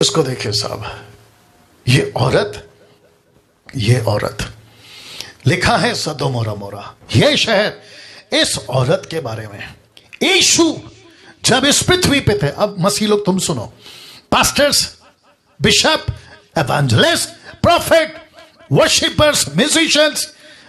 इसको देखिए साहब, ये औरत लिखा है सदोम और अमोरा, ये शहर, इस औरत के बारे में। यीशु जब इस पृथ्वी पे थे, अब मसीह लोग तुम सुनो, pastors, bishop, evangelist, profit, worshippers, musicians,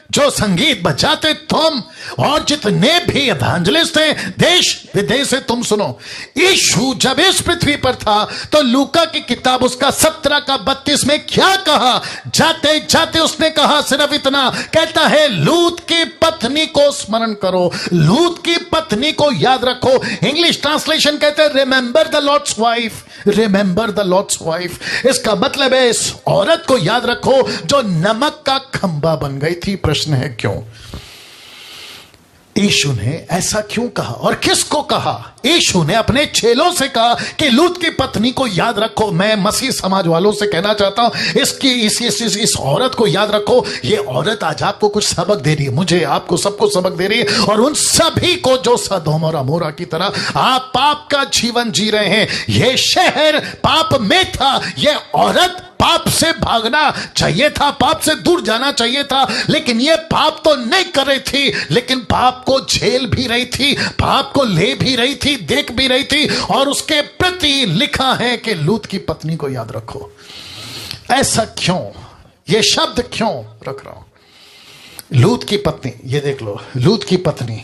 जो संगीत बजाते तुम, और जितने भी एवेंजलिस्ट हैं देश विदेश से, तुम सुनो, यीशु जब इस पृथ्वी पर था तो लूका की किताब उसका 17 का 32 में क्या कहा? जाते जाते उसने कहा सिर्फ इतना, कहता है लूत की पत्नी को स्मरण करो, लूत की पत्नी को याद रखो। इंग्लिश ट्रांसलेशन कहते हैं remember the lord's wife, remember the lord's wife. इसका मतलब है इस औरत को याद रखो जो नमक का खंबा बन गई थी। प्रश्न है क्यों? यीशु ने ऐसा क्यों कहा और किसको कहा? यीशु ने अपने चेलों से कहा कि लूत की पत्नी को याद रखो। मैं मसीह समाज वालों से कहना चाहता हूं, इस औरत को याद रखो। ये औरत आज आपको कुछ सबक दे रही है, मुझे, आपको, सबको सबक दे रही है, और उन सभी को जो सदोम और अमोरा की तरह आप पाप का जीवन जी रहे हैं। यह शहर पाप में था, यह औरत पाप से भागना चाहिए था, पाप से दूर जाना चाहिए था, लेकिन यह पाप तो नहीं कर रही थी, लेकिन पाप को झेल भी रही थी, पाप को ले भी रही थी, देख भी रही थी, और उसके प्रति लिखा है कि लूत की पत्नी को याद रखो। ऐसा क्यों? यह शब्द क्यों रख रहा हूं? लूत की पत्नी, ये देख लो, लूत की पत्नी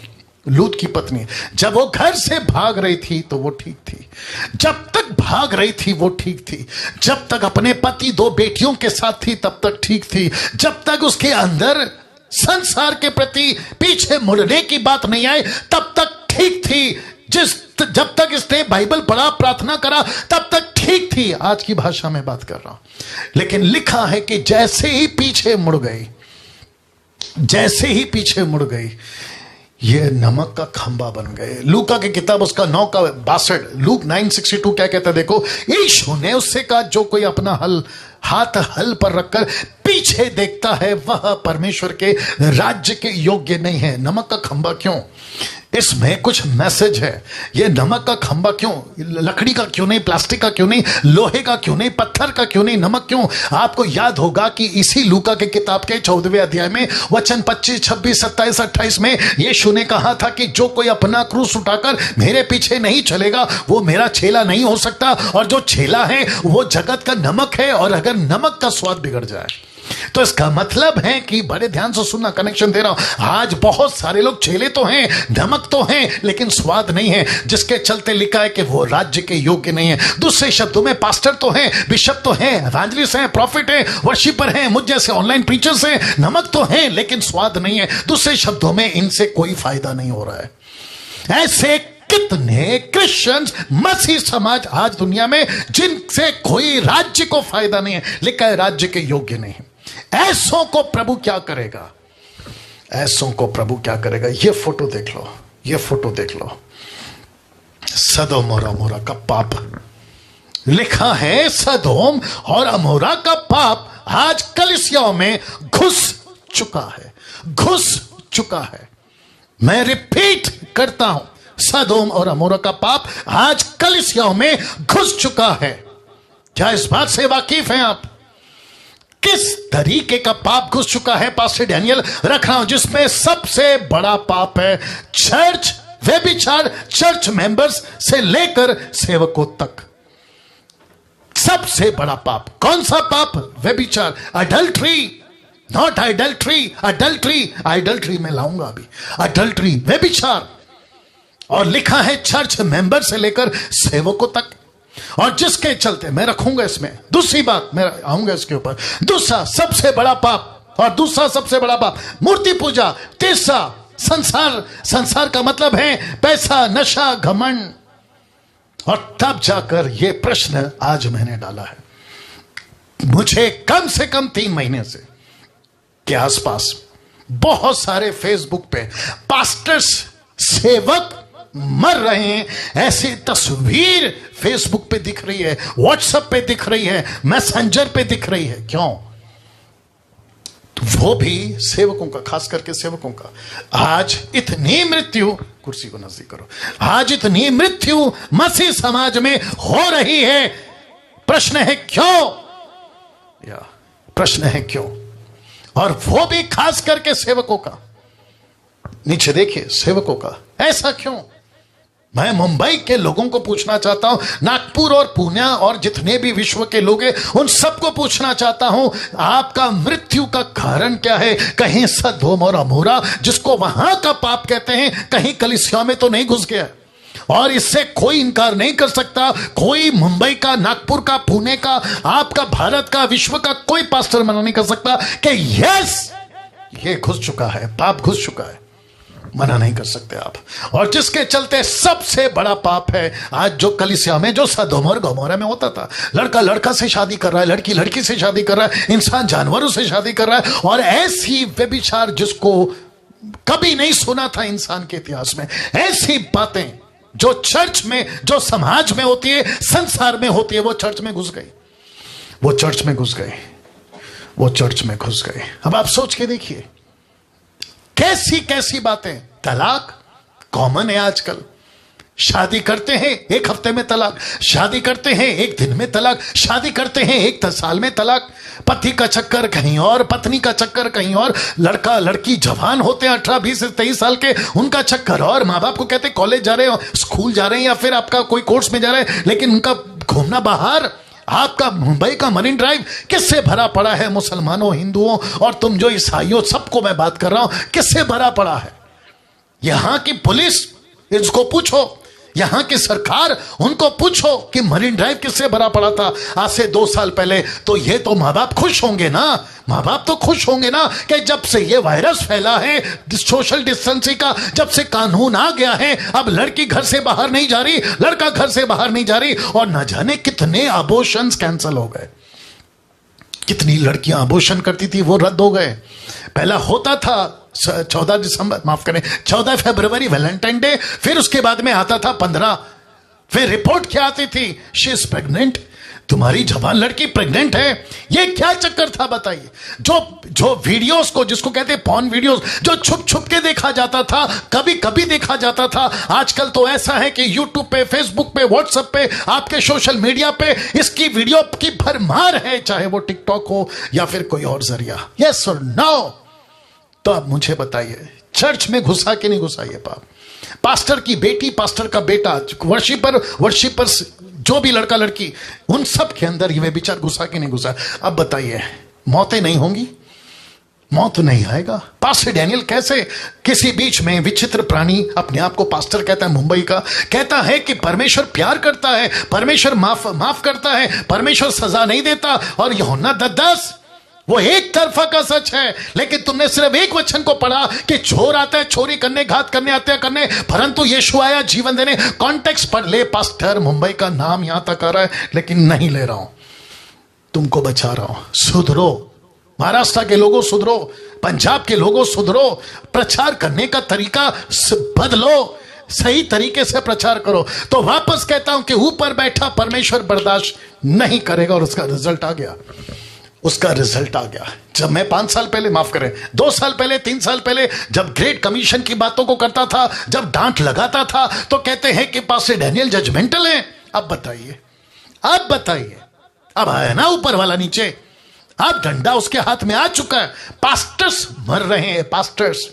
जब वो घर से भाग रही थी तो वो ठीक थी, जब तक भाग रही थी वो ठीक थी, जब तक अपने पति 2 बेटियों के साथ थी तब तक ठीक थी, जब तक उसके अंदर संसार के प्रति पीछे मुड़ने की बात नहीं आई तब तक ठीक थी, जब तक इसने बाइबल पढ़ा, प्रार्थना करा, तब तक ठीक थी। आज की भाषा में बात कर रहा हूं। लेकिन लिखा है कि जैसे ही पीछे मुड़ गई ये नमक का खंबा बन गए। लूका की किताब उसका 9 का 62, लूक 9:62 क्या कहता है देखो, यीशु ने उससे कहा जो कोई अपना हाथ हल पर रखकर पीछे देखता है वह परमेश्वर के राज्य के योग्य नहीं है। नमक का खंबा क्यों? इसमें कुछ मैसेज है। यह नमक का खंबा क्यों? लकड़ी का क्यों नहीं, प्लास्टिक का क्यों नहीं, लोहे का क्यों नहीं, पत्थर का क्यों नहीं, नमक क्यों? आपको याद होगा कि इसी लूका के किताब के 14वें अध्याय में वचन 25, 26, 27, 28 में यीशु ने कहा था कि जो कोई अपना क्रूस उठाकर मेरे पीछे नहीं चलेगा वो मेरा चेला नहीं हो सकता, और जो चेला है वो जगत का नमक है, और अगर नमक का स्वाद बिगड़ जाए तो इसका मतलब है कि बड़े ध्यान से सुनना, कनेक्शन दे रहा हूं। आज बहुत सारे लोग चेले तो हैं, नमक तो हैं, लेकिन स्वाद नहीं है, जिसके चलते लिखा है कि वो राज्य के योग्य नहीं है। दूसरे शब्दों में पास्टर तो हैं, बिशप तो हैं, एवेंजलिस्ट हैं, प्रॉफिट हैं, वर्शिपर हैं, मुझ जैसे ऑनलाइन प्रीचर्स हैं, नमक तो हैं लेकिन स्वाद नहीं है। दूसरे शब्दों में इनसे कोई फायदा नहीं हो रहा है। ऐसे कितने क्रिश्चियंस, मसीह समाज आज दुनिया में जिनसे कोई राज्य को फायदा नहीं है, लिखा है राज्य के योग्य नहीं है। ऐसों को प्रभु क्या करेगा? ऐसों को प्रभु क्या करेगा? ये फोटो देख लो, ये फोटो देख लो, सदोम और अमोरा का पाप लिखा है। सदोम और अमोरा का पाप आज कलीसियाओं में घुस चुका है। मैं रिपीट करता हूं, सदोम और अमोरा का पाप आज कलीसियाओं में घुस चुका है। क्या इस बात से वाकिफ हैं आप? किस तरीके का पाप घुस चुका है? पास्टर डैनियल रख रहा हूं, जिसमें सबसे बड़ा पाप है चर्च व्यभिचार, चर्च मेंबर्स से लेकर सेवकों तक। सबसे बड़ा पाप कौन सा पाप? व्यभिचार, अडल्ट्री, नॉट आइडल्ट्री में लाऊंगा अभी, अडल्ट्री, व्यभिचार, और लिखा है चर्च मेंबर से लेकर सेवकों तक, और जिसके चलते मैं रखूंगा इसमें दूसरी बात, मैं आऊंगा इसके ऊपर। दूसरा सबसे बड़ा पाप, और दूसरा सबसे बड़ा पाप मूर्ति पूजा। तीसरा संसार का मतलब है पैसा, नशा, घमंड। और तब जाकर यह प्रश्न आज मैंने डाला है, मुझे कम से कम 3 महीने से के आसपास बहुत सारे फेसबुक पे पास्टर्स, सेवक मर रहे हैं, ऐसी तस्वीर फेसबुक पे दिख रही है, व्हाट्सएप पे दिख रही है, मैसेंजर पे दिख रही है। क्यों? तो वो भी सेवकों का, खास करके सेवकों का। आज इतनी मृत्यु, कुर्सी को नजदीक करो, आज इतनी मृत्यु मसीह समाज में हो रही है प्रश्न है क्यों, या प्रश्न है क्यों, और वो भी खास करके सेवकों का। नीचे देखिए, सेवकों का ऐसा क्यों। मैं मुंबई के लोगों को पूछना चाहता हूं, नागपुर और पुणे और जितने भी विश्व के लोग हैं उन सबको पूछना चाहता हूं, आपका मृत्यु का कारण क्या है। कहीं सदोम और अमोरा जिसको वहां का पाप कहते हैं, कहीं कलीसिया में तो नहीं घुस गया, और इससे कोई इनकार नहीं कर सकता। कोई मुंबई का, नागपुर का, पुणे का, आपका भारत का, विश्व का कोई पास्टर मना नहीं कर सकता कि यस ये घुस चुका है, पाप घुस चुका है। मना नहीं कर सकते आप। और जिसके चलते सबसे बड़ा पाप है आज जो कलीसिया में, जो सदोम और गमोरा में होता था। लड़का लड़का से शादी कर रहा है, लड़की लड़की से शादी कर रहा है, इंसान जानवरों से शादी कर रहा है, और ऐसी व्यभिचार जिसको कभी नहीं सुना था इंसान के इतिहास में। ऐसी बातें जो चर्च में, जो समाज में होती है, संसार में होती है, वो चर्च में घुस गई, वो चर्च में घुस गए, वो चर्च में घुस गए। अब आप सोच के देखिए, कैसी कैसी बातें। तलाक कॉमन है आजकल। शादी करते हैं एक हफ्ते में तलाक, शादी करते हैं एक दिन में तलाक, शादी करते हैं एक 10 साल में तलाक। पति का चक्कर कहीं और, पत्नी का चक्कर कहीं और, लड़का लड़की जवान होते हैं 18, 20 से 23 साल के, उनका चक्कर और। माँ बाप को कहते हैं कॉलेज जा रहे हो, स्कूल जा रहे हैं, या फिर आपका कोई कोर्स में जा रहे हैं, लेकिन उनका घूमना बाहर। आपका मुंबई का मरीन ड्राइव किससे भरा पड़ा है, मुसलमानों, हिंदुओं, और तुम जो ईसाइयों, सबको मैं बात कर रहा हूं, किससे भरा पड़ा है। यहां की पुलिस, इसको पूछो, यहां की सरकार, उनको पूछो कि मरीन ड्राइव किससे भरा पड़ा था आज से 2 साल पहले। तो ये तो माँ बाप खुश होंगे ना, माँ बाप तो खुश होंगे ना कि जब से ये वायरस फैला है, सोशल डिस्टेंसिंग का जब से कानून आ गया है, अब लड़की घर से बाहर नहीं जा रही, लड़का घर से बाहर नहीं जा रही, और न जाने कितने अबॉर्शंस कैंसिल हो गए। कितनी लड़कियां अबॉर्शन करती थी वो रद्द हो गए। पहला होता था 14 दिसंबर, माफ करें, 14 फरवरी वैलेंटाइन डे, फिर उसके बाद में आता था 15, फिर रिपोर्ट क्या आती थी, शी इज प्रेग्नेंट, तुम्हारी जवान लड़की प्रेग्नेंट है। ये क्या चक्कर था बताइए। जो वीडियोस को, जिसको कहते हैं पॉर्न वीडियोस, जो छुप छुप के देखा जाता था, कभी कभी देखा जाता था, आजकल तो ऐसा है कि यूट्यूब पे, फेसबुक पे, व्हाट्सएप पे, आपके सोशल मीडिया पे इसकी वीडियो की भरमार है, चाहे वो टिकटॉक हो या फिर कोई और जरिया। यस और नो। तो अब मुझे बताइए, चर्च में घुसा कि नहीं घुसा ये पाप। पास्टर की बेटी, पास्टर का बेटा, वर्शिपर्स, जो भी लड़का लड़की, उन सब के अंदर ये विचार घुसा कि नहीं घुसा। अब बताइए, मौतें नहीं होंगी, मौत नहीं आएगा। पास्टर डैनियल कैसे किसी बीच में विचित्र प्राणी अपने आप को पास्टर कहता है, मुंबई का, कहता है कि परमेश्वर प्यार करता है, परमेश्वर माफ करता है, परमेश्वर सजा नहीं देता, और यूहन्ना 10 वो एक तरफा का सच है। लेकिन तुमने सिर्फ एक वचन को पढ़ा कि चोर आता है चोरी करने, घात करने, हत्या करने, परंतु यीशु आया जीवन देने। कॉन्टेक्स्ट पढ़ ले। पास्टर मुंबई का नाम यहां तक आ रहा है, लेकिन नहीं ले रहा हूं, तुमको बचा रहा हूं। सुधरो, महाराष्ट्र के लोगों सुधरो, पंजाब के लोगों सुधरो, प्रचार करने का तरीका बदलो, सही तरीके से प्रचार करो। तो वापस कहता हूं कि ऊपर बैठा परमेश्वर बर्दाश्त नहीं करेगा, और उसका रिजल्ट आ गया, उसका रिजल्ट आ गया। जब मैं 5 साल पहले, माफ करें 2 साल पहले, 3 साल पहले, जब ग्रेट कमीशन की बातों को करता था, जब डांट लगाता था, तो कहते हैं कि पास्टर डैनियल जजमेंटल है। अब बताइए, अब बताइए, अब आया ना ऊपर वाला नीचे, अब डंडा उसके हाथ में आ चुका है। पास्टर्स मर रहे हैं, पास्टर्स।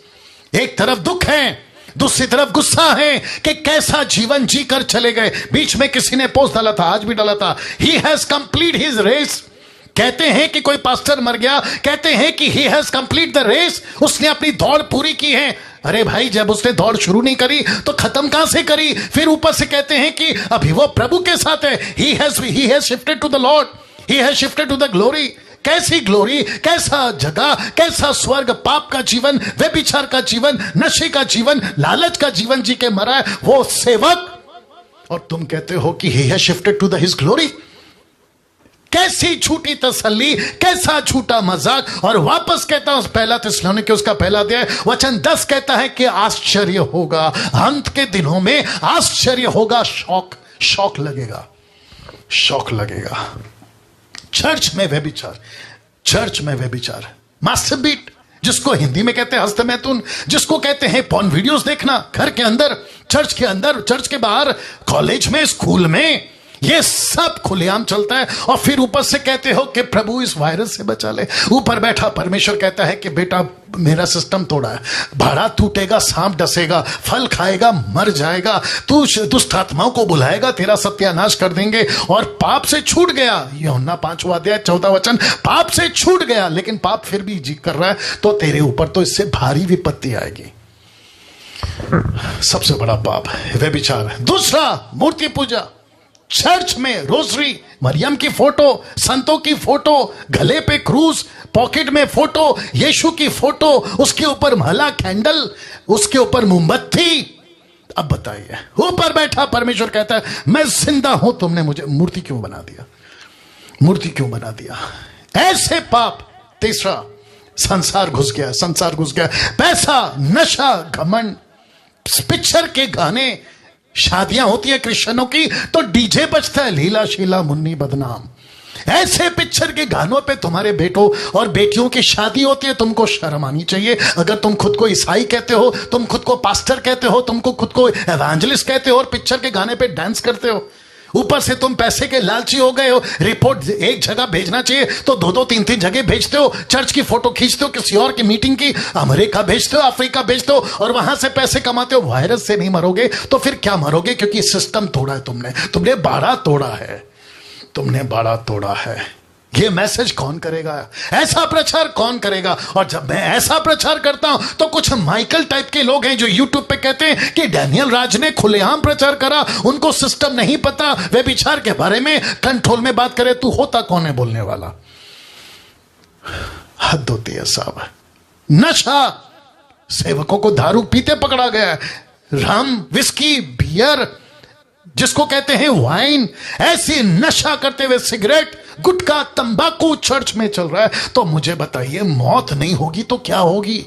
एक तरफ दुख है, दूसरी तरफ गुस्सा है कि कैसा जीवन जी कर चले गए। बीच में किसी ने पोस्ट डाला था, आज भी डाला था, he has complete his race. कहते हैं कि कोई पास्टर मर गया, कहते हैं कि he has complete the race, उसने अपनी दौड़ पूरी की है। अरे भाई, जब उसने दौड़ शुरू नहीं करी तो खत्म कहां से करी। फिर ऊपर से कहते हैं कि अभी वो प्रभु के साथ है, he has shifted to the Lord, he has shifted to the glory. कैसी ग्लोरी, कैसा जगह, कैसा स्वर्ग। पाप का जीवन, व्यभिचार का जीवन, नशे का जीवन, लालच का जीवन जी के मरा है वो सेवक, और तुम कहते हो कि he has shifted to the his glory. कैसी झूठी तसल्ली, कैसा झूठा मजाक। और वापस कहता हूं, पहला थिस्सलुनीके उसका पहला अध्याय वचन 10 कहता है कि आश्चर्य होगा अंत के दिनों में, आश्चर्य होगा, शौक लगेगा, शौक लगेगा। चर्च में व्यभिचार, चर्च में व्यभिचार, मास्टरबीट, जिसको हिंदी में कहते हैं हस्तमैथुन, जिसको कहते हैं पॉर्न वीडियोस देखना, घर के अंदर, चर्च के अंदर, चर्च के बाहर, कॉलेज में, स्कूल में, ये सब खुलेआम चलता है और फिर ऊपर से कहते हो कि प्रभु इस वायरस से बचा ले। ऊपर बैठा परमेश्वर कहता है कि बेटा मेरा सिस्टम तोड़ा है, भाड़ा टूटेगा, सांप डसेगा, फल खाएगा, मर जाएगा, तू दुष्ट आत्माओं को बुलाएगा, तेरा सत्यानाश कर देंगे। और पाप से छूट गया, यूहन्ना 5वां अध्याय 14 वचन, पाप से छूट गया लेकिन पाप फिर भी जी कर रहा है, तो तेरे ऊपर तो इससे भारी विपत्ति आएगी। सबसे बड़ा पाप व्यभिचार। दूसरा, मूर्ति पूजा। चर्च में रोजरी, मरियम की फोटो, संतों की फोटो, गले पे क्रूज, पॉकेट में फोटो, यीशु की फोटो, उसके ऊपर माला, कैंडल, उसके ऊपर मोमबत्ती। अब बताइए, ऊपर बैठा परमेश्वर कहता है मैं जिंदा हूं, तुमने मुझे मूर्ति क्यों बना दिया? मूर्ति क्यों बना दिया? ऐसे पाप। तीसरा, संसार घुस गया, संसार घुस गया। पैसा, नशा, घमंड, पिक्चर के गाने, शादियां होती है क्रिश्चियनों की तो डीजे बजता है, लीला शीला मुन्नी बदनाम। ऐसे पिक्चर के गानों पे तुम्हारे बेटों और बेटियों की शादी होती है, तुमको शर्म आनी चाहिए। अगर तुम खुद को ईसाई कहते हो, तुम खुद को पास्टर कहते हो, तुमको खुद को एवेंजलिस्ट कहते हो और पिक्चर के गाने पे डांस करते हो, ऊपर से तुम पैसे के लालची हो गए हो। रिपोर्ट एक जगह भेजना चाहिए तो 2-2, 3-3 जगह भेजते हो। चर्च की फोटो खींचते हो किसी और की मीटिंग की, अमेरिका भेजते हो, अफ्रीका भेजते हो और वहां से पैसे कमाते हो। वायरस से नहीं मरोगे तो फिर क्या मरोगे? क्योंकि सिस्टम तोड़ा है तुमने बाड़ा तोड़ा है, तुमने बाड़ा तोड़ा है। ये मैसेज कौन करेगा? ऐसा प्रचार कौन करेगा? और जब मैं ऐसा प्रचार करता हूं तो कुछ माइकल टाइप के लोग हैं जो यूट्यूब पे कहते हैं कि डैनियल राज ने खुलेआम प्रचार करा, उनको सिस्टम नहीं पता, वे विचार के बारे में कंट्रोल में बात करे। तू होता कौन है बोलने वाला? हद होती है साहब। नशा, सेवकों को दारू पीते पकड़ा गया, रम, विस्की, बियर, जिसको कहते हैं वाइन, ऐसी नशा करते हुए सिगरेट, गुटखा, तंबाकू चर्च में चल रहा है। तो मुझे बताइए, मौत नहीं होगी तो क्या होगी?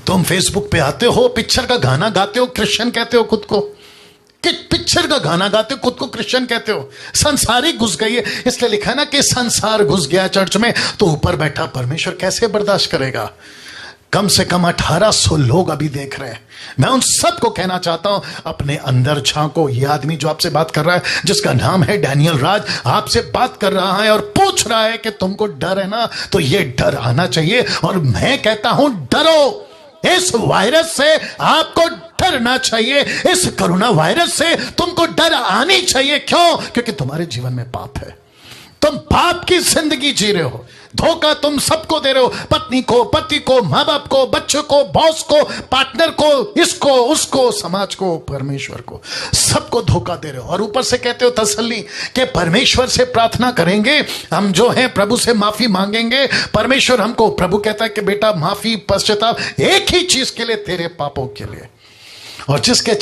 तुम फेसबुक पे आते हो, पिक्चर का गाना गाते हो, क्रिश्चियन कहते हो खुद को, कि पिक्चर का गाना गाते हो, खुद को क्रिश्चियन कहते हो। संसारी घुस गई है, इसलिए लिखा है ना कि संसार घुस गया चर्च में। तो ऊपर बैठा परमेश्वर कैसे बर्दाश्त करेगा? कम से कम 1800 लोग अभी देख रहे हैं। मैं उन सबको कहना चाहता हूं, अपने अंदर झांको। ये आदमी जो आपसे बात कर रहा है, जिसका नाम है डैनियल राज, आपसे बात कर रहा है और पूछ रहा है कि तुमको डर है ना? तो ये डर आना चाहिए। और मैं कहता हूं डरो, इस वायरस से आपको डरना चाहिए। इस कोरोना वायरस से तुमको डर आनी चाहिए। क्यों? क्योंकि तुम्हारे जीवन में पाप है, तुम पाप की जिंदगी जी रहे हो। धोखा तुम सबको दे रहे हो, पत्नी को, पति को, माँ बाप को, बच्चों को, बॉस को, पार्टनर को, इसको, उसको, समाज को, परमेश्वर को, सबको धोखा दे रहे हो। और ऊपर से कहते हो तसल्ली कि परमेश्वर से प्रार्थना करेंगे, हम जो हैं प्रभु से माफी मांगेंगे। परमेश्वर हमको, प्रभु कहता है कि बेटा माफी, पश्चाताप एक ही चीज के लिए, तेरे पापों के लिए। और जिसके